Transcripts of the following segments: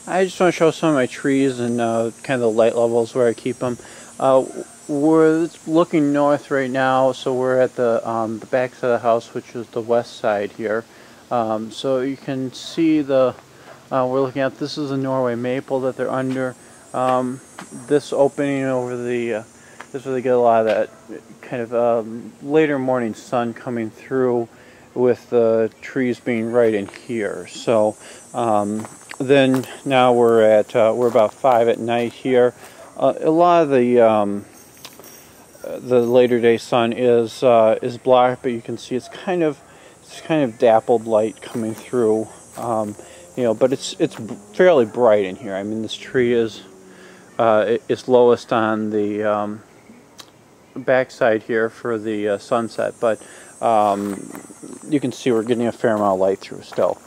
I just want to show some of my trees and kind of the light levels where I keep them. We're looking north right now, so we're at the back side of the house, which is the west side here. So you can see we're looking at, this is a Norway maple that they're under. This opening over this is where they get a lot of that kind of later morning sun coming through, with the trees being right in here. So then now we're about 5 at night here. A lot of the later day sun is blocked, but you can see it's kind of dappled light coming through. But it's fairly bright in here. I mean, this tree is lowest on the backside here for the sunset, but you can see we're getting a fair amount of light through still.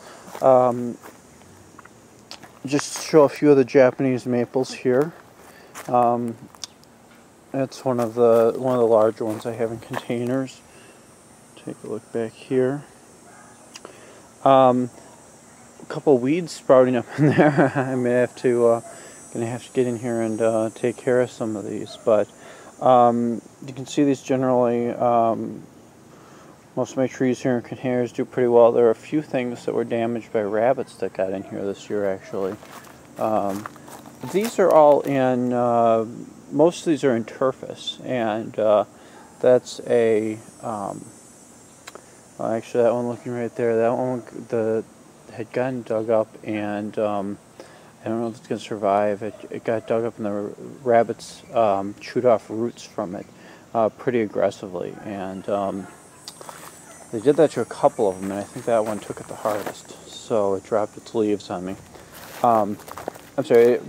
Just to show a few of the Japanese maples here. That's one of the larger ones I have in containers. Take a look back here. A couple weeds sprouting up in there. I may have to gonna have to get in here and take care of some of these, but you can see these generally. Most of my trees here in containers do pretty well. There are a few things that were damaged by rabbits that got in here this year, actually. These are all in, most of these are in Turfus, and that's a, actually that one looking right there, that one had gotten dug up, and I don't know if it's going to survive. It got dug up and the rabbits chewed off roots from it pretty aggressively, and they did that to a couple of them, and I think that one took it the hardest, so it dropped its leaves on me. I'm sorry,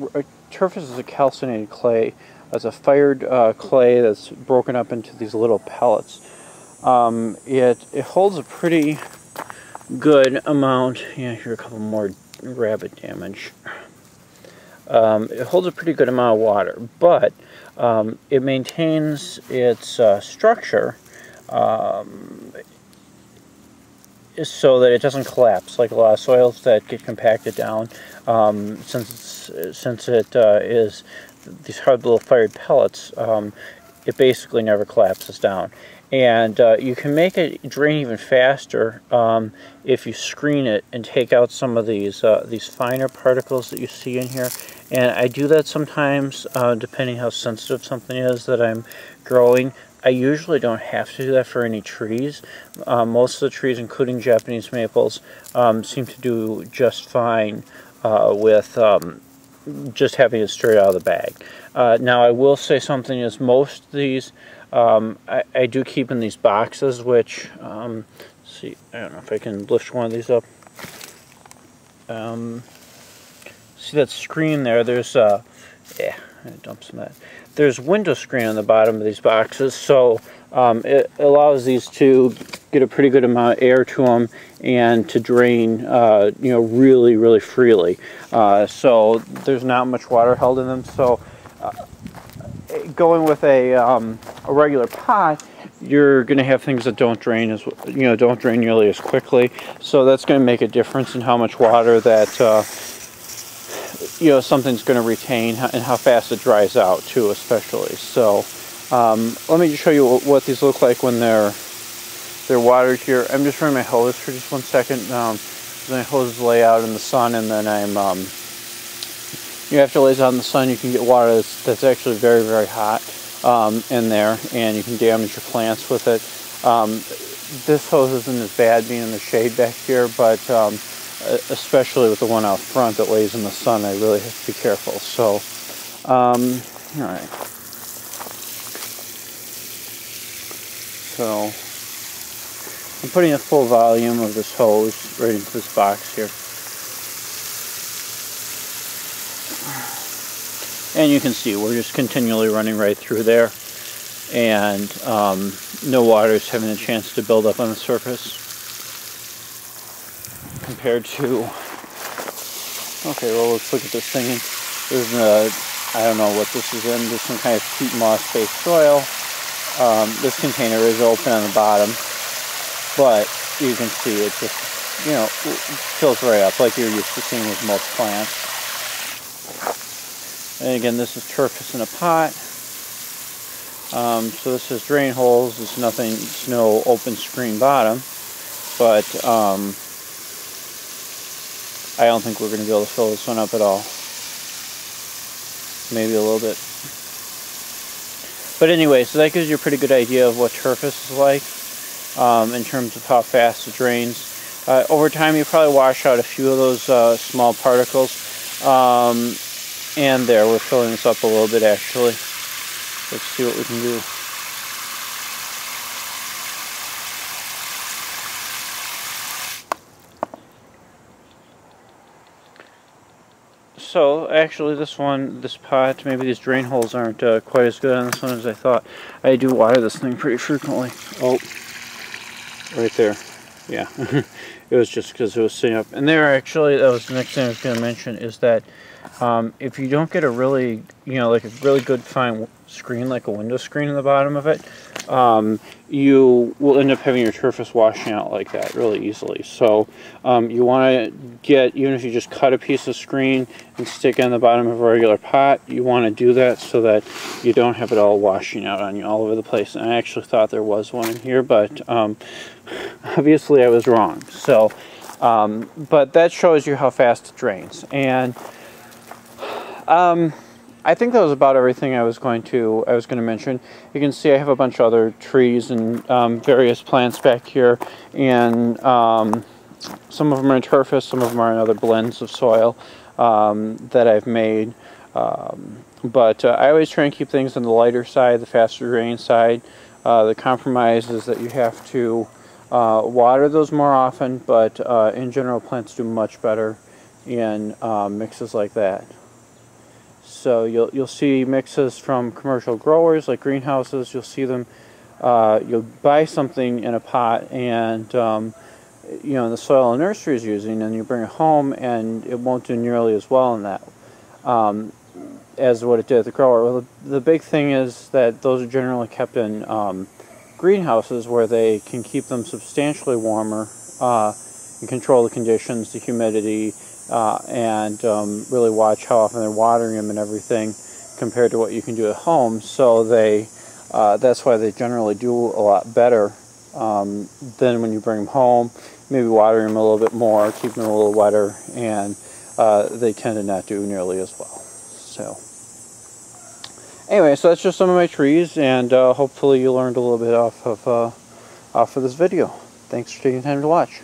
Turfus is a calcinated clay. It's a fired clay that's broken up into these little pellets. It holds a pretty good amount. Yeah, here are a couple more rabbit damage. It holds a pretty good amount of water, but it maintains its structure so that it doesn't collapse like a lot of soils that get compacted down. Since it is these hard little fired pellets, it basically never collapses down. And you can make it drain even faster if you screen it and take out some of these finer particles that you see in here. And I do that sometimes, depending how sensitive something is that I'm growing. I usually don't have to do that for any trees. Most of the trees, including Japanese maples, seem to do just fine with just having it straight out of the bag. Now, I will say something is most of these I do keep in these boxes, which, let's see, I don't know if I can lift one of these up. See that screen there? There's, yeah, I dumped some of that. There's window screen on the bottom of these boxes, so it allows these to get a pretty good amount of air to them and to drain, really, really freely. So there's not much water held in them. So going with a regular pot, you're going to have things that don't drain don't drain nearly as quickly. So that's going to make a difference in how much water that something's going to retain and how fast it dries out too, especially. So let me just show you what these look like when they're watered here. I'm just running my hose for just 1 second. My hoses lay out in the sun, and then after it lays out in the sun, you can get water that's actually very, very hot in there, and you can damage your plants with it. This hose isn't as bad being in the shade back here, but especially with the one out front that lays in the sun, I really have to be careful. So, all right. So, I'm putting a full volume of this hose right into this box here. And you can see we're just continually running right through there, and no water is having a chance to build up on the surface compared to, okay, well, let's look at this thing. There's I don't know what this is in. There's some kind of peat moss based soil. This container is open on the bottom, but you can see it just, fills right up like you're used to seeing with most plants. And again, this is turfus in a pot. So this is drain holes. It's nothing. It's no open screen bottom, but I don't think we're going to be able to fill this one up at all. Maybe a little bit. But anyway, so that gives you a pretty good idea of what turfus is like in terms of how fast it drains. Over time, you probably wash out a few of those small particles. And there, we're filling this up a little bit actually. Let's see what we can do. So actually this pot, maybe these drain holes aren't quite as good on this one as I thought. I do water this thing pretty frequently. Oh, right there. Yeah, it was just because it was sitting up. And there actually, that was the next thing I was going to mention, is that if you don't get a really, like a really good fine screen, like a window screen in the bottom of it, you will end up having your turfus washing out like that really easily. So you want to get, even if you just cut a piece of screen and stick it on the bottom of a regular pot, you want to do that so that you don't have it all washing out on you all over the place. And I actually thought there was one in here, but obviously I was wrong. So, but that shows you how fast it drains. And I think that was about everything I was going to mention. You can see I have a bunch of other trees and various plants back here, and some of them are in turfus, some of them are in other blends of soil that I've made. But I always try and keep things on the lighter side, the faster drain side. The compromise is that you have to water those more often, but in general, plants do much better in mixes like that. So you'll see mixes from commercial growers like greenhouses. You'll see them. You'll buy something in a pot, and the soil a nursery is using, and you bring it home, and it won't do nearly as well in that as what it did at the grower. Well, the big thing is that those are generally kept in greenhouses where they can keep them substantially warmer and control the conditions, the humidity. And really watch how often they're watering them and everything compared to what you can do at home. So that's why they generally do a lot better than when you bring them home. Maybe watering them a little bit more, keep them a little wetter, and they tend to not do nearly as well. So anyway, so that's just some of my trees, and hopefully you learned a little bit off of this video. Thanks for taking the time to watch.